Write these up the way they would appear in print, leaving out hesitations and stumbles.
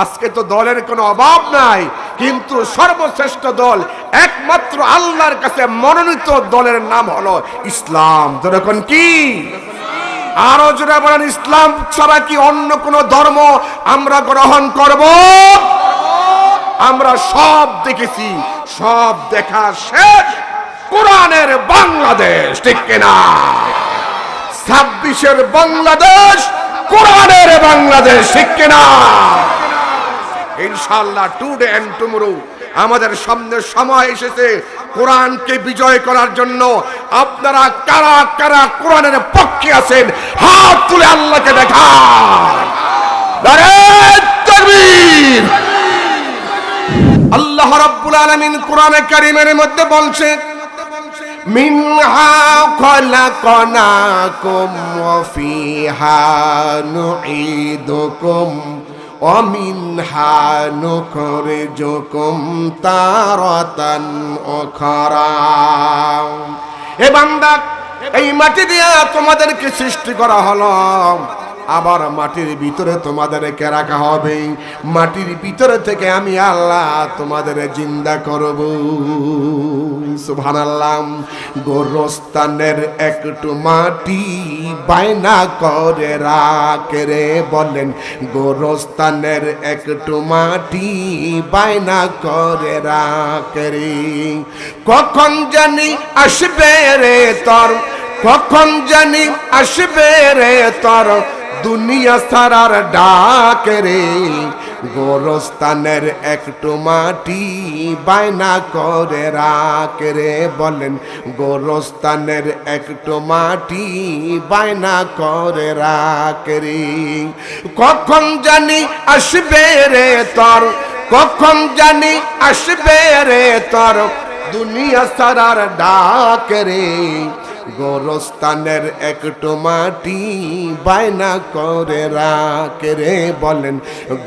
আজকে তো দলের কোনো অভাব নাই, কিন্তু সর্বশ্রেষ্ঠ দল একমাত্র আল্লাহর কাছে মনোনীত দলের নাম হলো ইসলাম। যেরকম কি আরো জোরে বলেন, ইসলাম ছাড়া কি অন্য কোন ধর্ম আমরা গ্রহণ করব? আমরা সব দেখেছি, সব দেখা শেষ। কোরআনের বাংলাদেশ, ঠিক কিনা? 26-এর বাংলাদেশ, কোরআনের বাংলাদেশ, ঠিক কিনা? ইনশাআল্লাহ টুডে এন্ড টুমরো আমাদের সামনে সময় এসেছে কোরআনকে বিজয় করার জন্য। আপনারা কারা কারা কোরআনের পক্ষে আছেন হাত তুলে আল্লাহকে দেখান। নারে তাকবীর! আল্লাহ রাব্বুল আলামিন কোরআনে কারীমের মধ্যে বলছেন, মিনহা খলাকনাকুম ওয়া ফিহা নুঈদুকুম ওয়া মিনহা নুখরিজুকুম তারাতান উখরা। হে বান্দা, এই মাটি দিয়া তোমাদেরকে সৃষ্টি করা হলো, আবার মাটির ভিতরে তোমাদেরকে রাখা হবে। মাটির ভিতরে থেকে আমি আল্লাহ তোমাদের জিন্দা করব। সুবহানাল্লাহ। গোরস্তানের একটু মাটি বায়না করে রাখে রে, বলেন গোরস্তানের একটু মাটি বায়না করে রাখে রে। কখন জানি আসবে রে তোর, কখন জানি আসবে রে তোর দুনিয়া সারার ডাক রে। গোরস্তানের একটু মাটি বায়না করে রাখ রে, বলেন গোরস্তানের একটু মাটি বায়না করে রাখ রে। কখন জানি আসবে রে তোর, কখন জানি আসবে রে তোর দুনিয়া সারার ডাক রে। গোরস্তানের একটু মাটি বায়না করে রাখ রে, বলেন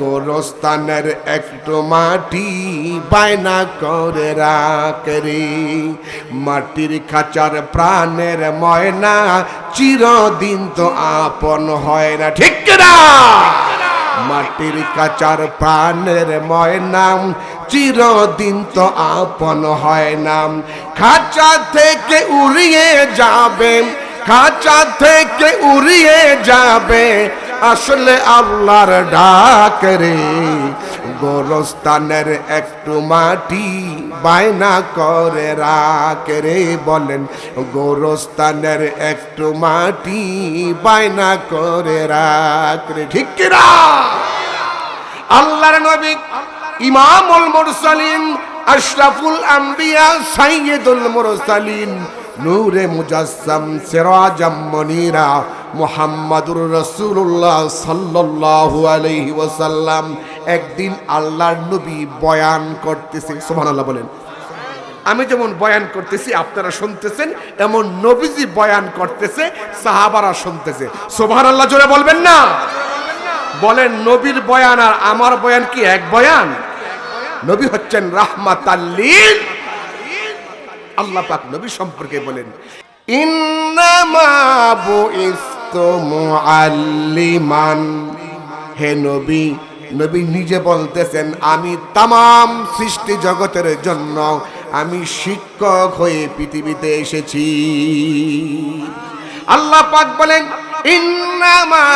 গোরস্তানের একটু মাটি বায়না করে রাখ রে। মাটির খাঁচার প্রাণের ময়না চিরদিন তো আপন হয় না, ঠিক না? মাটির কাচার প্রাণের ময়না চিরদিন তো আপন হয় না। খাঁচা থেকে উড়িয়ে যাবে, খাঁচা থেকে উড়িয়ে যাবে আসলে আল্লাহর ডাক রে। গোরস্তানের একটু মাটি বায়না করে রাখ রে, বলেন গোরস্তানের একটু মাটি বায়না করে রাখ রে, ঠিক কিনা? আল্লাহর নবী ইমামুল মুরসালিন আশরাফুল আম্বিয়া সাইয়্যিদুল মুরসালিন নূরে মুজাসসাম সিরাজাম মুনীরা মুহাম্মাদুর রাসূলুল্লাহ সাল্লাল্লাহু আলাইহি ওয়াসাল্লাম একদিন আল্লাহর নবী বয়ান করতেছে। সুবহানাল্লাহ বলেন। আমি যেমন বয়ান করতেছি আপনারা শুনতেছেন, এমন নবীজি বয়ান করতেছে, সাহাবারা শুনতেছে। সুবহানাল্লাহ জোরে বলবেন না? বলেন নবীর বয়ান আর আমার বয়ান কি এক বয়ান? নবী হচ্ছেন রাহমাতাল লিল। আল্লাহ পাক নবী সম্পর্কে বলেন, ইন্নামা বুইস্তু মুআল্লিমান। হে নবী, নবী নিজে বলতেছেন আমি তামাম সৃষ্টি জগতের জন্য আমি শিক্ষক হয়ে পৃথিবীতে এসেছি। আল্লাহ পাক বলেন, ইন্নামা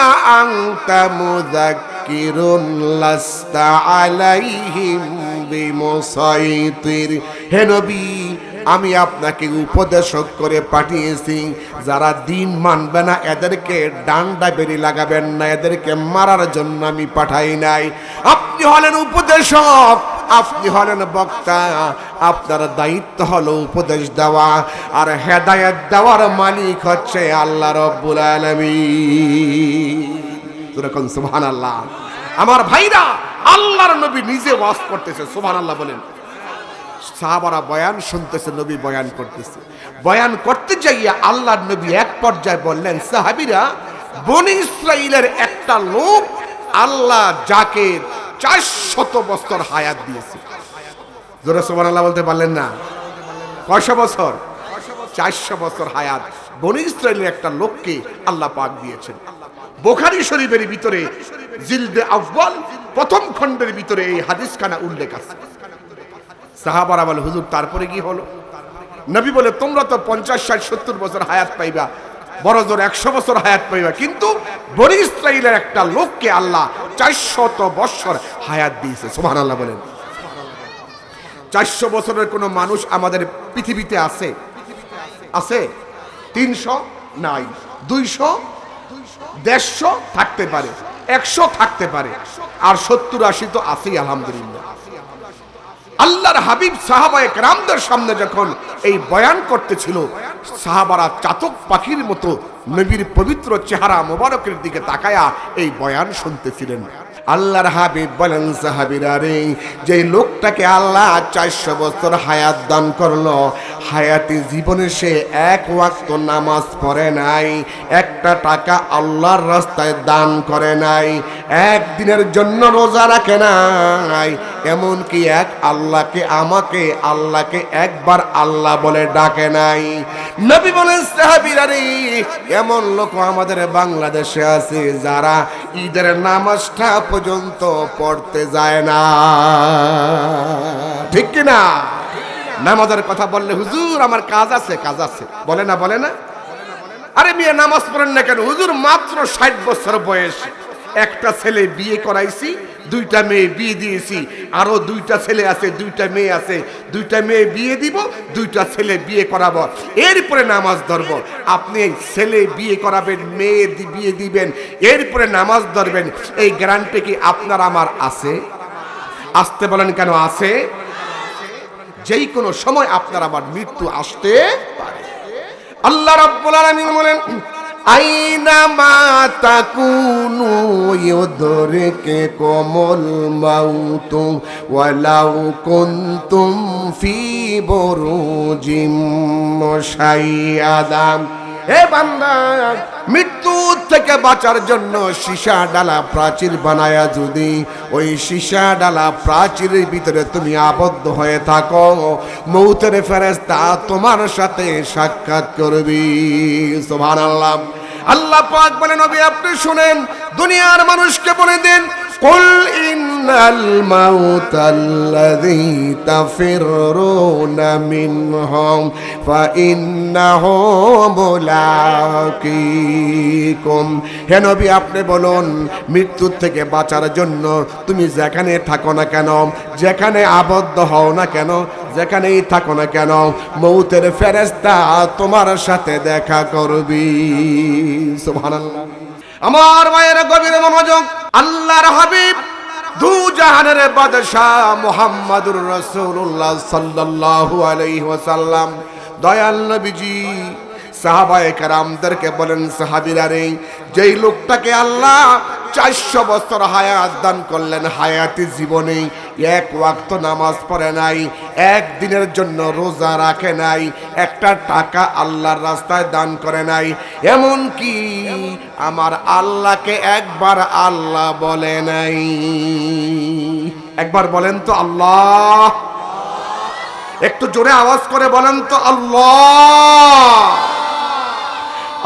আনতা মুযাক্কিরুন লাস্তা আলাইহিম বিমুসাইতির। হে নবী, আমি আপনাকে উপদেশক করে পাঠিয়েছি, যারা দিন মানবে না এদেরকে ডান্ডা বেরি লাগাবেন না, এদেরকে মারার জন্য আমি পাঠাই নাই। আপনি হলেন উপদেশক, আপনি হলেন বক্তা, আপনার দায়িত্ব হলো উপদেশ দেওয়া, আর হেদায়েত দেওয়ার মালিক হচ্ছে আল্লাহ রাব্বুল আলামিন। যেরকম সুবহানাল্লাহ। আমার ভাইরা, আল্লাহর নবী নিজে ওয়াজ করতেছে, সুবহানাল্লাহ বলেন। সাহাবারা বয়ান শুনতেছে, নবী বয়ান করতেছে। বয়ান করতে যাইয়া আল্লাহর নবী এক পর্যায়ে বললেন, সাহাবীরা, বনি ইসরাইলের একটা লোক আল্লাহ যাকে 400 বছর হায়াত দিয়েছে। জোরে সুবহানাল্লাহ বলতে পারলেন না? কয়শো বছর? 400 বছর হায়াত বনি ইসরাইলের একটা লোককে আল্লাহ পাক দিয়েছেন। বুখারী শরীফের ভিতরে জিলদে আউয়াল প্রথম খণ্ডের ভিতরে এই হাদিসখানা উল্লেখ আছে। সাহাবারা বলে হুজুর তারপরে কি হলো? নবী বলে তোমরা তো 50, 60, 70 বছর হায়াত পাইবা, বড় জোর 100 বছর হায়াত পাইবা, কিন্তু বনি ইসরাইলের একটা লোককে আল্লাহ 400 বছর হায়াত দিয়েছে। সুবহানাল্লাহ বলেন। 400 বছরের কোন মানুষ আমাদের পৃথিবীতে আছে? আছে? 300 নাই, 200, 150 থাকতে পারে, 100 থাকতে পারে, আর 70-80 তো আছেই আলহামদুলিল্লাহ। আল্লাহর হাবিব সাহাবায়ে কেরামদের সামনে যখন এই বয়ান করতেছিল, সাহাবারা চাতক পাখির মতো নবীর পবিত্র চেহারা মোবারকের দিকে তাকায়া এই বয়ান শুনতেছিলেন। আল্লাহর হাবিব বলেন, সাহাবীরা রে, যে লোকটাকে আল্লাহ 400 বছর হায়াত দান করলো, হায়াতি জীবনে সে এক ওয়াক্ত নামাজ পড়ে নাই, একটা টাকা আল্লাহর রাস্তায় দান করে নাই, একদিনের জন্য রোজা রাখে নাই, এমনকি এক আল্লাহকে আল্লাহকে একবার আল্লাহ বলে ডাকে নাই। নবী বলেন, সাহাবীরা রে, এমন লোক আমাদের বাংলাদেশে আছে যারা ঈদের নামাজটা পর্যন্ত পড়তে যায় না। ঠিক কিনা? নামাজের কথা বললে হুজুর আমার কাজ আছে, কাজ আছে বলে না, বলে না? আরে মিয়া নামাজ পড়েন না কেন? হুজুর মাত্র 60 বছর বয়স, একটা ছেলে বিয়ে করাইছি, 2টা মেয়ে বিয়ে দিয়েছি, আরো 2টা ছেলে আছে, 2টা মেয়ে আছে, 2টা মেয়ে বিয়ে দিব, 2টা ছেলে বিয়ে করাবো, এরপরে নামাজ ধরবো। আপনি ছেলে বিয়ে করাবেন, মেয়ে বিয়ে দিবেন, এরপরে নামাজ ধরবেন, এই গ্যারান্টি কি আপনার আমার আছে? আসতে বলেন কেন? আছে। যেই কোনো সময় আপনার আমার মৃত্যু আসতে পারে। আল্লাহ রাব্বুল আলামিন বলেন, আইনামা তাকুনু ইউদরিকুমুল মাউতু ওয়ালাউ কুনতুম ফি বুরুজিম মুশাইয়াদা। হে বান্দা, মৃত্যু থেকে বাঁচার জন্য সীসা ডালা প্রাচীর বানায়া যদি ওই সীসা ডালা প্রাচীরের ভিতরে তুমি আবদ্ধ হয়ে থাকো, মৌতের ফেরেশতা তোমার সাথে সাক্ষাৎ করবে। সুবহানাল্লাহ। আল্লাহ পাক বলেন, নবী আপনি শুনেন, দুনিয়ার মানুষকে বলে দেন, কুল ইন্নাল মাউতাল্লাযী তাফিররুনা মিনহু ফাইন্নাহু মুলাকীকুম। হে নবী আপনি বলুন, মৃত্যু থেকে বাঁচার জন্য তুমি যেখানে থাকো না কেন, যেখানে আবদ্ধ হও না কেন, যেখানেই থাকো না কেন, মৌতের ফেরেশতা তোমার সাথে দেখা করবি। সুবহানাল্লাহ। আমার মায়ের গভীর মনোযোগ। আল্লাহর হাবিব দু জাহানের বাদশাহ মুহাম্মাদুর রাসূলুল্লাহ সাল্লাল্লাহু আলাইহি ওয়াসাল্লাম দয়াল নবীজি সাহাবায়ে কেরামদেরকে বলেন, সাহাবীরা রে, যেই লোকটাকে আল্লাহ 400 বছর হায়াত দান করলেন, হায়াতি জীবনে এক ওয়াক্ত নামাজ পড়ে নাই, একদিনের জন্য রোজা রাখে নাই, একটা টাকা আল্লাহর রাস্তায় দান করে নাই, এমন কি আমার আল্লাহকে একবার আল্লাহ বলে নাই। একবার বলেন তো আল্লাহ। একটু জোরে আওয়াজ করে বলেন তো আল্লাহ।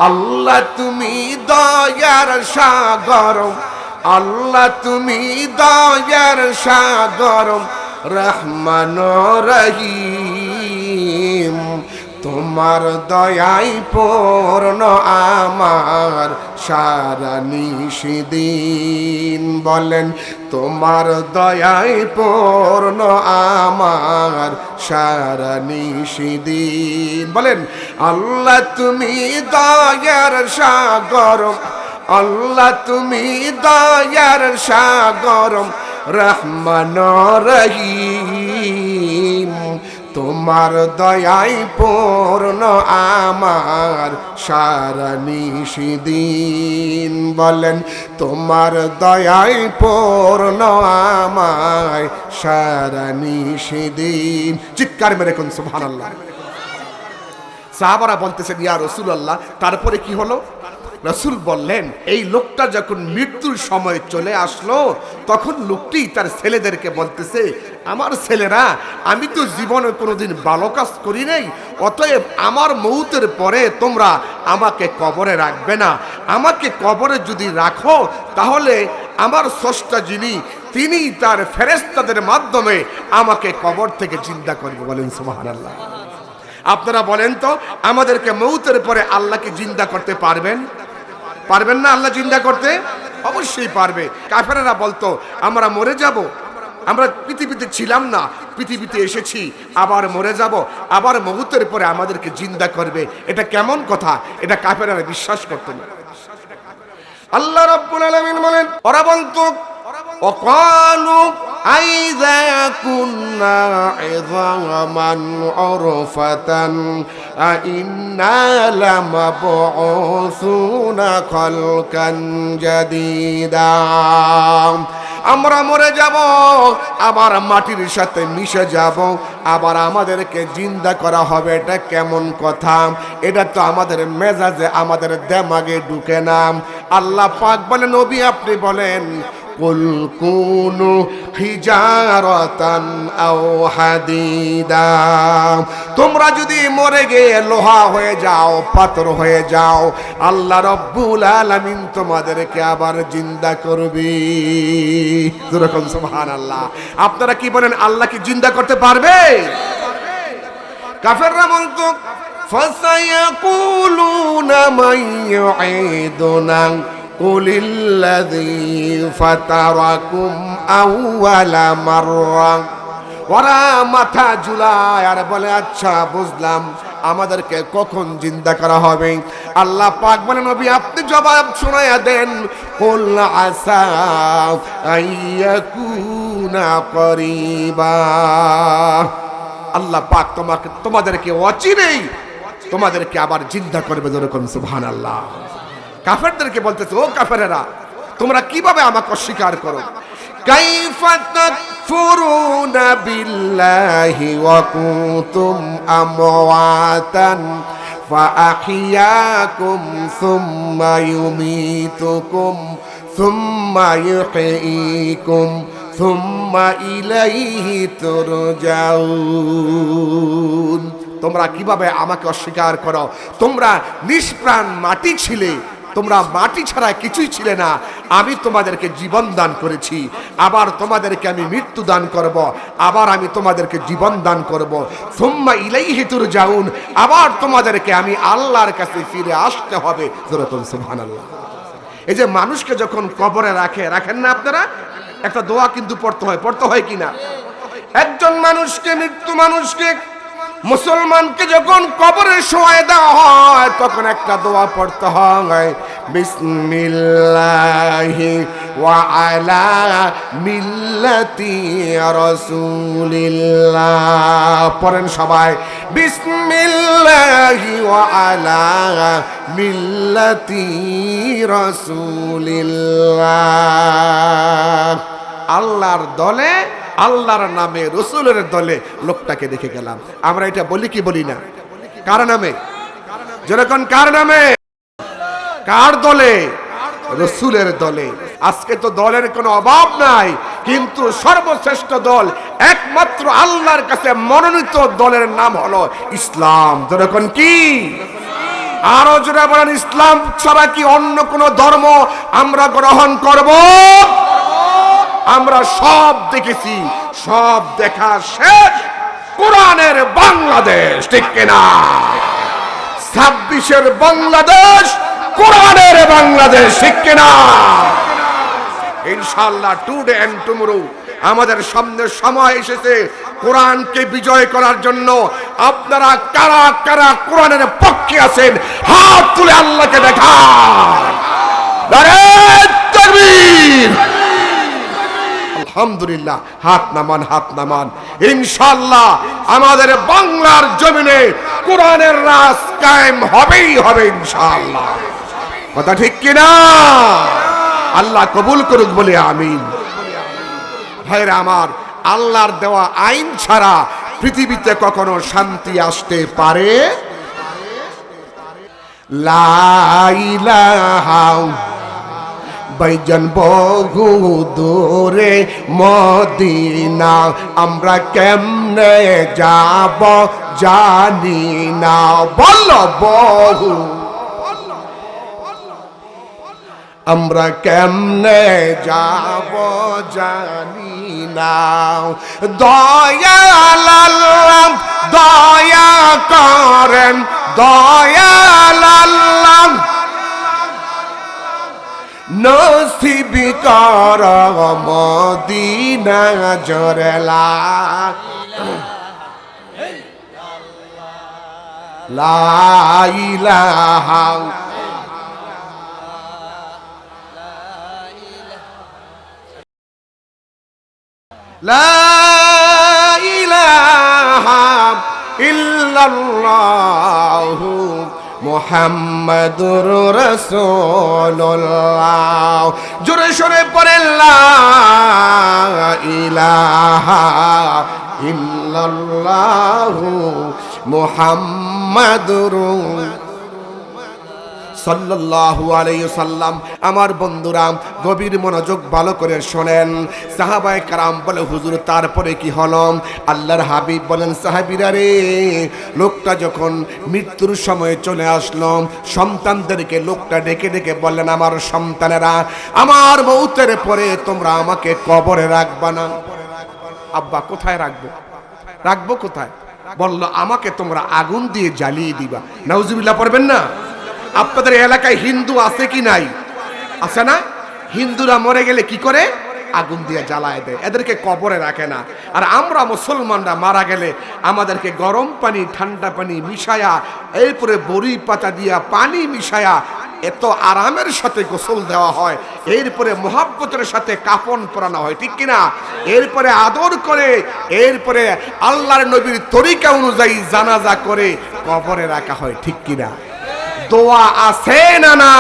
আল্লাহ তুমি দয়ার সাগর, আল্লাহ তুমি দয়ার সাগর, রহমান রহিম, তোমার দয়াই পূর্ণ আমার সারা নিশিদিন। বলেন, তোমার দয়াই পূর্ণ আমার সারা নিশিদিন। বলেন, আল্লাহ তুমি দয়ার সাগর, আল্লাহ তুমি দয়ার সাগর, রহমান রহিম, তোমার দয়াই পূর্ণ আমার সারা নিশিদিন। বলেন, তোমার দয়াই পূর্ণ আমায় সারা নিশিদিন। চিৎকার মেরে কোন সুবহানাল্লাহ। সাহাবারা বলতেছেন, ইয়া রাসূলুল্লাহ, তারপরে কি হলো? রাসূল বললেন, এই লোকটা যখন মৃত্যুর সময় চলে আসলো, তখন লোকটি তার ছেলেদেরকে বলতেছে, আমার ছেলেরা, আমি তো জীবনে কোনোদিন ভালো কাজ করি নাই, অতএব আমার মৌতের পরে তোমরা আমাকে কবরে রাখবে না। আমাকে কবরে যদি রাখো, তাহলে আমার স্রষ্টা যিনি তিনি তার ফেরেশতাদের মাধ্যমে আমাকে কবর থেকে জিন্দা করবে। বলেন সুবহানাল্লাহ। আপনারা বলেন তো, আমাদেরকে মৌতের পরে আল্লাহ কি জিন্দা করতে পারবেন? পারবেন না আল্লাহ জিন্দা করতে? অবশ্যই পারবে। কাফেরেরা বলতো আমরা মরে যাব, আমরা পৃথিবীতে ছিলাম না, পৃথিবীতে এসেছি, আবার মরে যাব, আবার মৌতের পরে আমাদেরকে জিন্দা করবে। এটা কেমন কথা? এটা কাফেরেরা বিশ্বাস করতো না। আল্লাহ রাব্বুল আলামিন বলেন, ওরা বলতো ওয়াকালু আইযা কুন্না ইযামান উরফাতান আইন্না লামাবউসুনা খালকান জাদীদা। আমরা মরে যাব, আবার মাটির সাথে মিশে যাব, আবার আমাদেরকে জিন্দা করা হবে। এটা কেমন কথা? এটা তো আমাদের মেজাজে, আমাদের দেমাগে ঢুকে না। আল্লাহ পাক বলেন, নবী আপনি বলেন কুল কুনু হিজারাতান আও হাদিদা, তোমরা যদি মরে গিয়ে লোহা হয়ে যাও, পাথর হয়ে যাও, আল্লাহ রাব্বুল আলামিন তোমাদেরকে আবার জিন্দা করবে। যেরকম সুবহানাল্লাহ। আপনারা কি বলেন, আল্লাহ কি জিন্দা করতে পারবে? কাফেররা বলতো ফাসায়াকুলুনা মান ইউঈদুনা কুলিল্লাযী ফাতারাকুম আউওয়ালা মাররা। ওরা মাথা ঝুলায় আর বলে, আচ্ছা বুঝলাম, আমাদেরকে কখন জিন্দা করা হবে? আল্লাহ পাক বলেন, নবী আপনি জবাব শোনায়া দেন, কুল আসা আইয়াকুনা করিবা। আল্লাহ পাক তোমাদেরকে অচিরেই তোমাদেরকে আবার জিন্দা করবে। যেরকম সুবহানাল্লাহ। কাফেরদেরকে বলতেছে, ও কাফেরেরা, তোমরা কিভাবে আমাকে অস্বীকার করো? কাইফা তাকফুরুনা বিল্লাহি ওয়া কুনতুম আমওয়াতান ফাআহইয়াকুম সুম্মা ইউমীতুকুম সুম্মা ইউহয়ীকুম সুম্মা ইলাইহি তুরজাউন। তোমরা কিভাবে আমাকে অস্বীকার করো? তোমরা নিষ্প্রাণ মাটি ছিলে, তোমরা মাটি ছাড়া কিছুই ছিলে না। আমি তোমাদেরকে জীবন দান করেছি, আবার তোমাদেরকে আমি মৃত্যু দান করব, আবার আমি তোমাদেরকে জীবন দান করব। সুম্মা ইলাইহি তুরজাউন, আবার তোমাদেরকে আমি আল্লাহর কাছে ফিরে আসতে হবে। যেরকম সুবহানাল্লাহ। এই যে মানুষকে যখন কবরে রাখেন না আপনারা, একটা দোয়া কিন্তু পড়তে হয় কিনা? একজন মানুষকে, মৃত্যু মানুষকে, মুসলমানকে যখন কবরে শোয়ায় দেওয়া হয়, তখন একটা দোয়া পড়তে হয়, বিসমিল্লাহি ওয়া আলা মিল্লাতি রাসূলিল্লাহ। পড়েন সবাই, বিসমিল্লাহি ওয়া আলা মিল্লাতি রাসূলিল্লাহ। আল্লাহর দলে, আল্লাহর নামে, রসুলের দলে লোকটাকে দেখে গেলাম। আমরা এটা বলি কি বলি না? কার নামে? যেরকম কার নামে? কার দলে? রসুলের দলে। আজকে তো দলের কোনো অভাব নাই, কিন্তু সর্বশ্রেষ্ঠ দল, একমাত্র আল্লাহর কাছে মনোনীত দলের নাম হলো ইসলাম। যেরকম কি? আরো জোরে বলেন, ইসলাম ছাড়া কি অন্য কোন ধর্ম আমরা গ্রহণ করব? আমরা সব দেখেছি, সব দেখা শেষ। কোরআনের বাংলাদেশ, ঠিক কিনা? 26-এর বাংলাদেশ, কোরআনের বাংলাদেশ, ঠিক কিনা? ইনশাআল্লাহ টুডে এন্ড টুমরো আমাদের সামনে সময় এসেছে কোরআনকে বিজয় করার জন্য। আপনারা কারা কারা কোরআনের পক্ষে আছেন, হাত তুলে আল্লাহকে দেখান। নারে তাকবীর! আলহামদুলিল্লাহ। হাত নামান, হাত নামান। ইনশাআল্লাহ আমাদের বাংলার জমিনে কোরআনের রাজ কায়েম হবেই হবে ইনশাআল্লাহ। কথা ঠিক কিনা? আল্লাহ কবুল করুক বলে আমিন। ভাইরা আমার, আল্লাহর দেওয়া আইন ছাড়া পৃথিবীতে কখনো শান্তি আসতে পারে? লা ইলাহা বাইজান বহু দূরে মদিনা, আমরা কেমনে যাব জানি না। বল বহু আমরা কেমনে যাব জানি না। দয়াল আল্লাহ দয়া করেন, দয়াল আল্লাহ নসিব কর মদিনা জোরেলা লা ইলাহা লা ইলাহা ইল্লাল্লাহু মুহাম্মাদুর রাসূলুল্লাহ। জোরে সোরে পড়েন লা ইলাহা ইল্লাল্লাহু মুহাম্মাদুর সাল্লাল্লাহু আলাইহি সাল্লাম। আমার বন্ধুরা গভীর মনোযোগ ভালো করে শোনেন। সাহাবায়ে কেরাম বলে হুজুর তারপরে কি হলো? আল্লাহর হাবিব বলেন সাহাবীরা রে, লোকটা যখন মৃত্যুর সময় চলে আসলো, সন্তানদেরকে লোকটা ডেকে ডেকে বললেন, আমার সন্তানেরা, আমার মৌতের পরে তোমরা আমাকে কবরে রাখবা না। আব্বা কোথায় রাখবো? রাখবো কোথায়? বলল আমাকে তোমরা আগুন দিয়ে জ্বালিয়ে দিবা। নাউজুবিল্লাহ পড়বেন না? আপনাদের এলাকায় হিন্দু আছে কি নাই? আছে না? হিন্দুরা মরে গেলে কি করে? আগুন দিয়ে জ্বালায় দেয়, এদেরকে কবরে রাখে না। আর আমরা মুসলমানরা মারা গেলে আমাদেরকে গরম পানি ঠান্ডা পানি মিশায়া, এরপরে বড়ি পাতা দিয়া পানি মিশায়া এত আরামের সাথে গোসল দেওয়া হয়, এরপরে মোহাব্বতের সাথে কাফন পরানো হয়, ঠিক কিনা? এরপরে আদর করে, এরপরে আল্লাহর নবীর তরিকা অনুযায়ী জানাজা করে কবরে রাখা হয়, ঠিক কিনা? দোয়া আছে না না?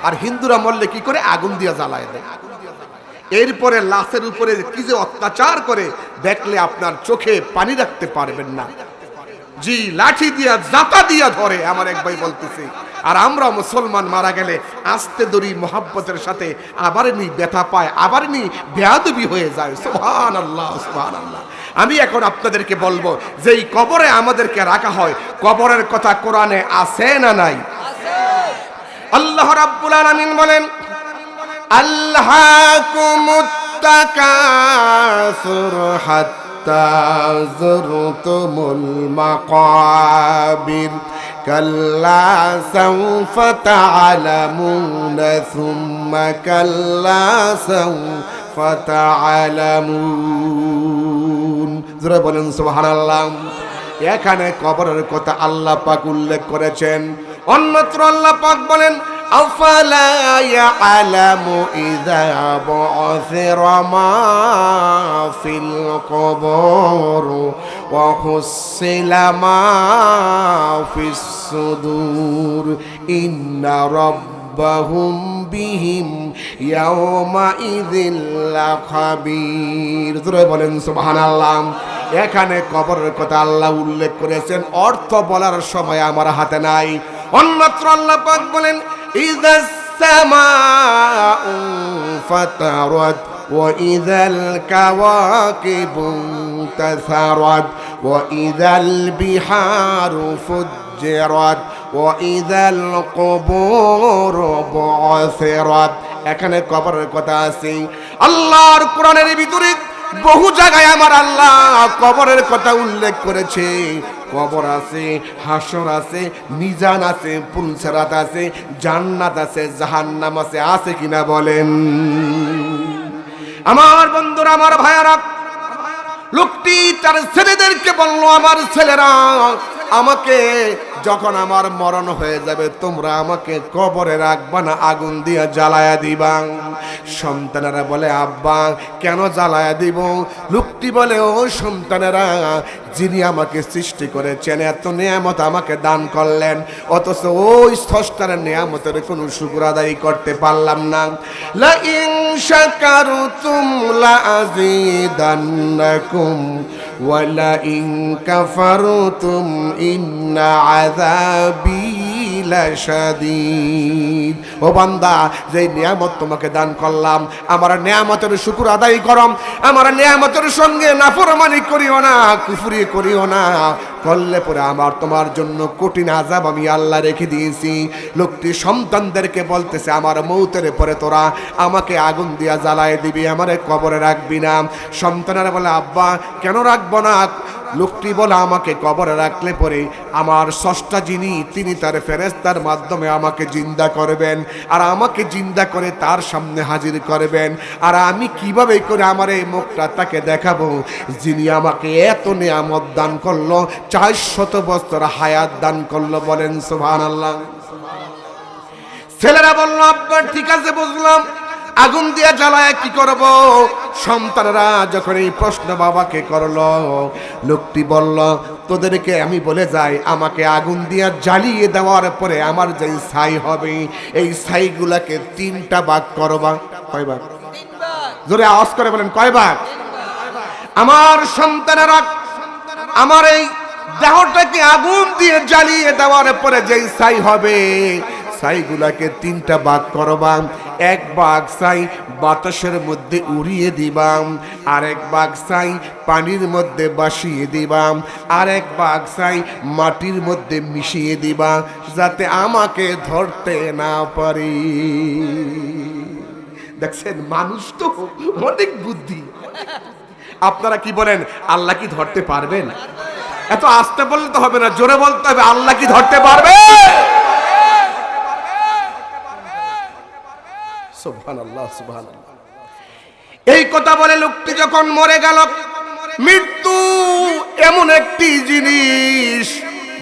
আর হিন্দুরা মরলে কি করে? আগুন দিয়ে জ্বালায় দেয়। এরপরে লাশের উপরে কি যে অত্যাচার করে দেখলে আপনার চোখে পানি রাখতে পারবেন না। জি, লাঠি দিয়া জাতা দিয়া ধরে, আমার এক ভাই বলতেছে। আর আমরা মুসলমান মারা গেলে আস্তে দড়ি মোহাব্বতের সাথে আবার নি ব্যথা পায়, আবার নি বেয়াদবি হয়ে যায়। সুবহানাল্লাহ, সুবহানাল্লাহ। আমি এখন আপনাদেরকে বলবো যে এই কবরে আমাদেরকে রাখা হয়, কবরের কথা কোরআনে আছে না নাই? আল্লাহ রাব্বুল আলামিন বলেন, আল্লাহকুমুত তাকাসুর হাত্তা যুরতুমুল মাকাবির কাল্লা সাওফা তা'লামুনা সুম্মা কাল্লা সাওফা তা'লামুন। জোরে বলেন সুবহানাল্লাহ। এখানে কবরের কথা আল্লাহ পাক উল্লেখ করেছেন। অন্যত্র আল্লাহ পাক বলেন, আফালা ইয়ালামু ইযা বু'থিরা মা ফিল কবর ওয়া হুসিলা মা ফিস সুদূর ইন্না রাব্বাহুম বিহিম ইয়াওমা ইযিল লাখাবীর। জোরে বলেন সুবহানাল্লাহ। এখানে কবরের কথা আল্লাহ উল্লেখ করেছেন, অর্থ বলার সময় আমার হাতে নাই। অন্যত্র আল্লাহ পাক বলেন, ইযাস সামাউ ফাতারাত ওয়া ইযাল কাওয়াকিবু তাসারাত ওয়া ইযাল বিহারু ফুজ্জিরাত ওয়া ইযাল কুবুর বু'থিরাত। এখানে কবরের কথা আছে। আল্লাহর কোরআনের ভিতরে বহু জায়গায় আমার আল্লাহ কবরের কথা উল্লেখ করেছে। কবর আছে, হাসর আছে, মিজান আছে, পুলসিরাত আছে, জান্নাত আছে, জাহান্নাম আছে। আছে কিনা বলেন? আমার বন্ধুরা, আমার ভাইয়ারা, লোকটি তার ছেলেদেরকে বলল, আমার ছেলেরা, আমাকে যখন আমার মরণ হয়ে যাবে তোমরা আমাকে কবরে রাখবা না, আগুন দিয়ে জ্বালায়া দিবা। সন্তানেরা বলে, আব্বা কেন জ্বালায়া দিব? লোকটি বলে, ও সন্তানেরা, যিনি আমাকে সৃষ্টি করেছেন, এত নিয়ামত আমাকে দান করলেন, অথচ ওই স্রষ্টার নিয়ামতের কোনো শুকর আদায় করতে পারলাম না। লা ইন শাকারতুম লা আযীদান্নাকুম ওয়া লা ইন কাফারতুম ইন্না আযাবি লাশাদীদ। ও বান্দা, যে নিয়ামত তোমাকে দান করলাম, আমার নিয়ামতের শুকর আদায় করো। আমার নিয়ামতের সঙ্গে নাফরমানি করিও না, কুফরি করিও না, করলে পরে আমার তোমার জন্য কঠিন আযাব আমি আল্লাহ রেখে দিয়েছি। লোকটি সন্তানদেরকে বলতেছে, আমার মৌতের পরে তোরা আমাকে আগুন দিয়া জ্বালায় দিবি, আমারে কবরে রাখবি না। সন্তানেরা বলে, আব্বা কেন রাখবো না? লোকটি বলে, আমাকে কবরে রাখলে পরে আমার স্রষ্টা যিনি, তিনি তার ফেরেশতার মাধ্যমে আমাকে জিন্দা করবেন, আর আমাকে জিন্দা করে তার সামনে হাজির করবেন। আর আমি কিভাবে করে আমার এই মুখটা তাকে দেখাবো, যিনি আমাকে এত নিয়ামত দান করলো, 400 বছর হায়াত দান করলো। বলেন সুবহানাল্লাহ। ছেলেরা বলল, আব্বা ঠিক আছে বুঝলাম, আগুন দিয়া জ্বালায় কি করব? সন্তানরা যখন এই প্রশ্ন বাবাকে করলো, লোকটি বলল, তোদেরকে আমি বলে যাই, আমাকে আগুন দিয়া জ্বালিয়ে দেওয়ার পরে আমার যে ছাই হবে, এই ছাইগুলাকে 3টা ভাগ করবা। কয় ভাগ? জোরে আওয়াজ করে বলেন, কয় ভাগ? আমার সন্তানেরা আমার এই দেহটাকে আগুন দিয়ে জ্বালিয়ে দেওয়ার পরে যেই ছাই হবে, ছাইগুলাকে 3টা ভাগ করবাম। 1 ভাগ ছাই বাতাসের মধ্যে উড়িয়ে দিবাম, আরেক ভাগ ছাই পানির মধ্যে ভাসিয়ে দিবাম, আরেক ভাগ ছাই মাটির মধ্যে মিশিয়ে দিবা, যাতে আমাকে ধরতে না পারি। দেখছেন, মানুষ তো অনেক বুদ্ধি। আপনারা কি বলেন, আল্লাহ কি ধরতে পারবেন? এত আস্তে বললে তো হবে না, জোরে বলতে হবে, আল্লাহ কি ধরতে পারবে? সুবহানাল্লাহ, সুবহানাল্লাহ। এই কথা বলে লোকটি যখন মরে গেল, মৃত্যু এমন একটি জিনিস,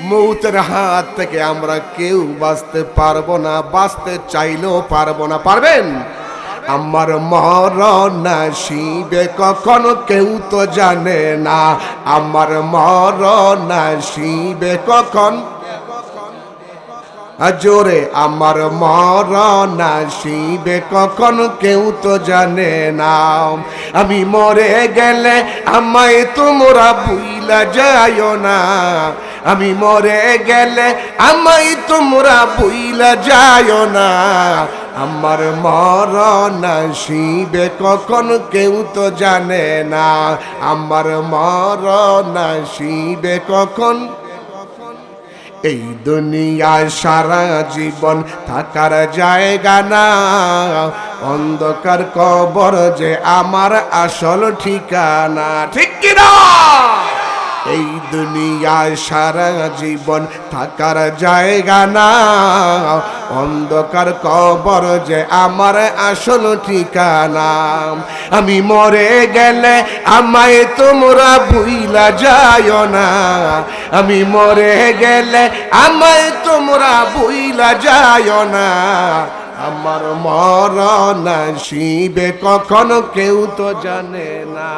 মৌতের হাত থেকে আমরা কেউ বাঁচতে পারবো না, বাঁচতে চাইলেও পারবো না। পারবেন? আমার মরণ আসিবে কখন কেউ তো জানে না, আমার মরণ আসিবে কখন, জোরে, আমার মরণ আসিবে কখন কেউ তো জানে না। আমি মরে গেলে আমায় তোমরা ভুইলা যাইও না, আমি মরে গেলে আমায় তোমরা ভুইলা যাইও না। আমার মরণ আসিবে কখন কেউ তো জানে না, আমার মরণ আসিবে কখন। এই দুনিয়ায় সারা জীবন থাকার জায়গা না, অন্ধকার কবর যে আমার আসল ঠিকানা। ঠিক কিনা? এই দুনিয়ায় সারা জীবন থাকার জায়গা না, অন্ধকার কবর যে আমার আসল ঠিকানা। আমি মরে গেলে আমায় তোমরা ভুইলা যাইও না, আমি মরে গেলে আমায় তোমরা ভুইলা যাইও না। আমার মরণ আসিবে কখন কেউ তো জানে না,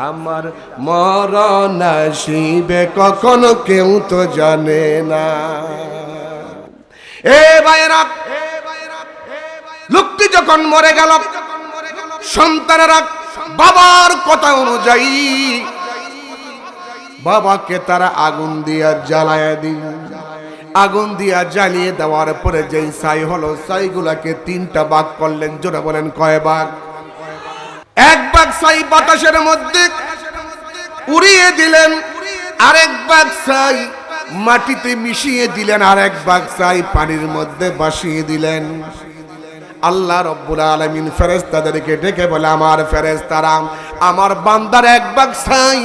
আমার মরণ আসিবে কখন কেউ তো জানে না। এ ভাইরা, লোকটি যখন মরে গেল, সন্তানেরা বাবার কথা অনুযায়ী বাবাকে তারা আগুন দিয়া জ্বালায় দিল। আগুন দিয়া জ্বালিয়ে দেওয়ার পরে যেই ছাই হলো, ছাইগুলাকে 3টা ভাগ করলেন। জোরে বলেন, কয় ভাগ? 1 ভাগ ছাই বাতাসের মধ্যে উড়িয়ে দিলেন, আরেক ভাগ ছাই মাটিতে মিশিয়ে দিলেন, আরেক ভাগ ছাই পানির মধ্যে ভাসিয়ে দিলেন। আল্লাহ রব্বুল আলামিন ফেরেশতাদেরকে ডেকে বলে, আমার ফেরেশতারা, আমার বান্দার 1 ভাগ ছাই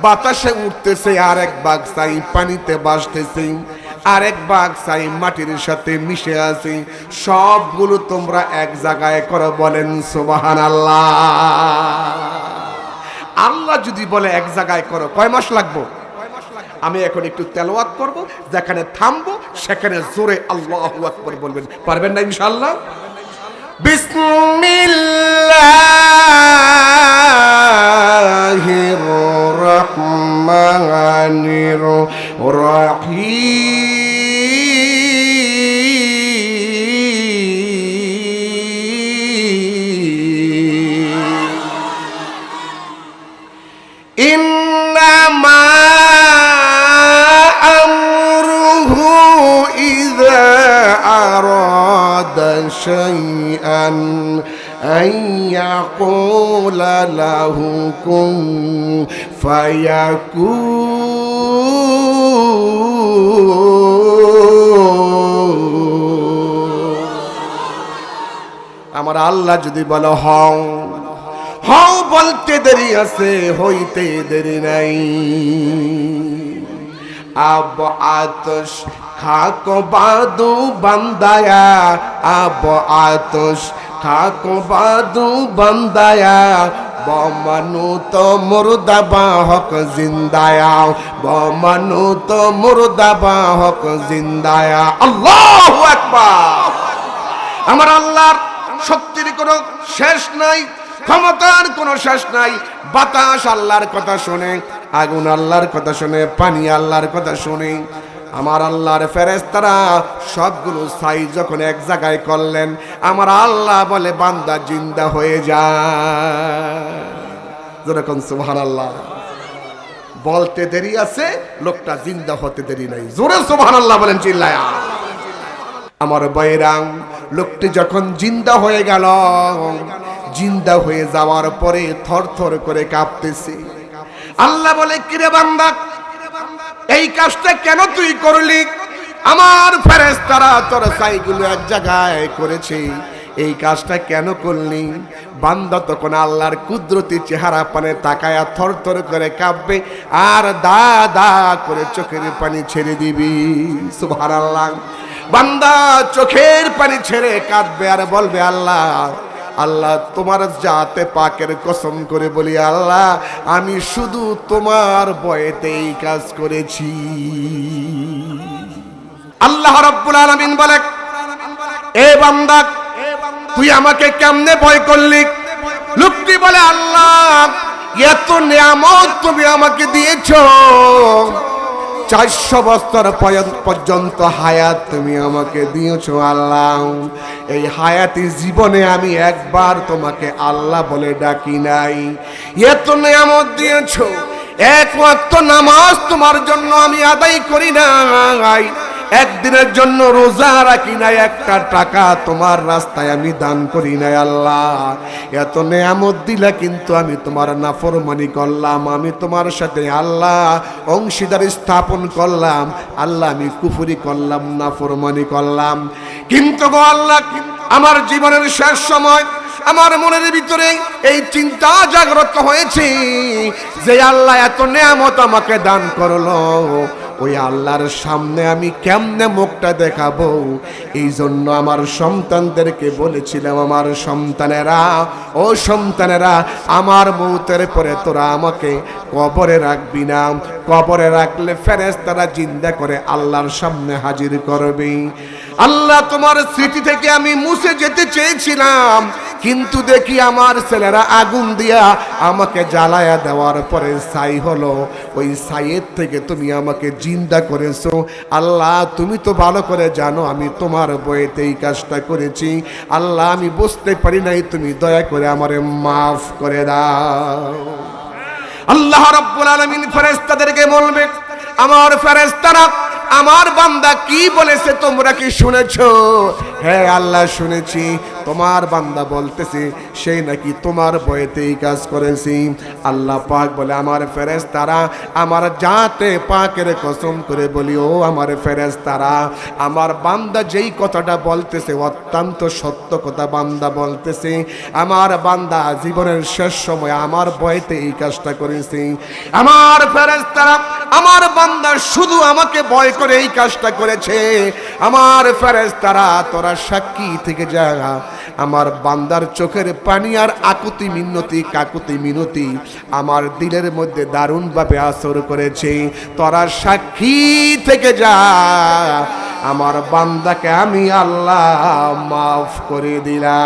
বাতাসে উঠতেছে, আরেক ভাগ ছাই পানিতে ভাসতেছে, আরেক ভাগ ছাই মাটির সাথে মিশে আছে, সবগুলো তোমরা এক জায়গায় করো। বলেন সুবহানাল্লাহ। আল্লাহ যদি বলে এক জায়গায় করো, কয় মাস লাগবো? আমি এখন একটু তেলাওয়াত করব, যেখানে থামবো সেখানে জোরে আল্লাহু আকবার বলবেন। পারবেন না ইনশাআল্লাহ? বিসমিল্লাহির রহমানির রহিম। ইন্নামা আমরুহু ইযা আন ইয়াকুলা লাহু কুন ফায়াকুন। আমার আল্লাহ যদি বলো হও, হও বলতে দেরি আছে, হইতে দেরি নাই। আব আতশ খাকো বাদু বান্দায়া, আব আতশ খাকো বাদু বান্দায়া, বমানু তো মুর্দা বাহক জিন্দায়া, বমানু তো মুর্দা বাহক জিন্দায়া। আল্লাহু আকবার। আমার আল্লাহর শক্তির কোনো শেষ নাই, ক্ষমতার কোনো শেষ নাই। বাতাস আল্লাহর কথা শুনে, আগুন আল্লাহর কথা শুনে, পানি আল্লাহর কথা শুনে। আমার আল্লাহর ফেরেশতারা সবগুলো ছাই যখন এক জায়গায় করলেন, আমার আল্লাহ বলে বান্দা জিন্দা হয়ে যায়। যেরকম সুবহানাল্লাহ বলতে দেরি আছে, লোকটা জিন্দা হতে দেরি নাই। জোরে সুবহানাল্লাহ বলেন চিল্লায়া। আমার বৈরাম লোকটি যখন জিন্দা হয়ে গেল, জিন্দা হয়ে যাওয়ার পরে থরথর করে কাঁপতেছে। আল্লাহ বলে, কিরে বান্দা, এই কাজটা কেন তুই করলি? আমার ফেরেশতারা তোর ছাইগুলো এক জায়গায় করেছে, এই কাজটা কেন করলি? বান্দা তখন আল্লাহর কুদরতি চেহারা পানে তাকায়া থরথর করে কাঁপবে, আর দা দা করে চোখের পানি ছেড়ে দিবি। সুবহানাল্লাহ। বান্দা চোখের পানি ছেড়ে কাঁদবে আর বলবে, আল্লাহ আল্লাহ তোমার জাতে পাকের কসম করে বলি, আল্লাহ আমি শুধু তোমার ভয়েতে এই কাজ করেছি। আল্লাহ রাব্বুল আলামিন বলে, এ বান্দা তুই আমাকে কেমনে ভয় করলি? লোকটি বলে, আল্লাহ এত নিয়ামত তুমি আমাকে দিয়েছো, 400 বছর পর্যন্ত হায়াত তুমি আমাকে দিয়েছো আল্লাহ। এই হায়াতি জীবনে আমি একবার তোমাকে আল্লাহ বলে ডাকি নাই। এত নিয়ামত দিয়েছো, এক ওয়াক্ত নামাজ তোমার জন্য আমি আদায় করি নাই, একদিনের জন্য রোজা রাখি নাই, একটা টাকা তোমার রাস্তায় আমি দান করি নাই। আল্লাহ এত নেয়ামত দিলা, কিন্তু আমি তোমার নাফরমানি করলাম, আমি তোমার সাথে আল্লাহ অংশীদারি স্থাপন করলাম, আল্লাহ আমি কুফরি করলাম, নাফরমানি করলাম। কিন্তু গো আল্লাহ, আমার জীবনের শেষ সময় আমার মনের ভিতরে এই চিন্তা জাগ্রত হয়েছে যে আল্লাহ এত নেয়ামত আমাকে দান করলো, ওই আল্লাহর সামনে আমি কেমনে মুখটা দেখাবো? এই জন্য আমার সন্তানদেরকে বলেছিলাম, আমার সন্তানেরা, ও সন্তানেরা, আমার মৌতের পরে তোরা আমাকে কবরে রাখবি না, কবরে রাখলে ফেরেশতারা জিন্দা করে আল্লাহর সামনে হাজির করবে। আল্লাহ তোমার স্মৃতি থেকে আমি মুছে যেতে চেয়েছিলাম, কিন্তু দেখি আমার ছেলেরা আগুন দিয়া আমাকে জ্বালায়া দেওয়ার পরে ছাই হলো, ওই ছাইয়ের থেকে তুমি আমাকে জিন্দা করেছো। আল্লাহ তুমি তো ভালো করে জানো আমি তোমার বইতে এই কাজটা করেছি। আল্লাহ আমি বুঝতে পারি নাই, তুমি দয়া করে আমারে মাফ করে দাও। আল্লাহ রাব্বুল আলামিন ফেরেশতাদেরকে বলবে, আমার ফেরেশতারা আমার বান্দা কি বলেছে তোমরা কি শুনেছো? হ্যাঁ আল্লাহ শুনেছি, তোমার বান্দা বলতেছে সেই নাকি তোমার ভয়েতে এই কাজ করেছি। আল্লাহ পাক বলে, আমার ফেরেশতারা, আমার জাতে পাকের কসম করে বলি, ও আমার ফেরেশতারা, আমার বান্দা যেই কথাটা বলতেছে অত্যন্ত সত্য কথা বান্দা বলতেছে। আমার বান্দা জীবনের শেষ সময় আমার ভয়েতে এই কাজটা করেছে। আমার ফেরেশতারা, আমার বান্দা শুধু আমাকে ভয় করে এই কাজটা করেছে। আমার ফেরেশতারা তোরা সাক্ষী থেকে যা, আমার বান্দার চোখের পানি আর আকুতি মিনতি কাকুতি মিনতি আমার দিলের মধ্যে দারুণ ভাবে আসর করেছে। তোরা সাক্ষী থেকে যা, আমার বান্দাকে আমি আল্লাহ মাফ করে দিলাম।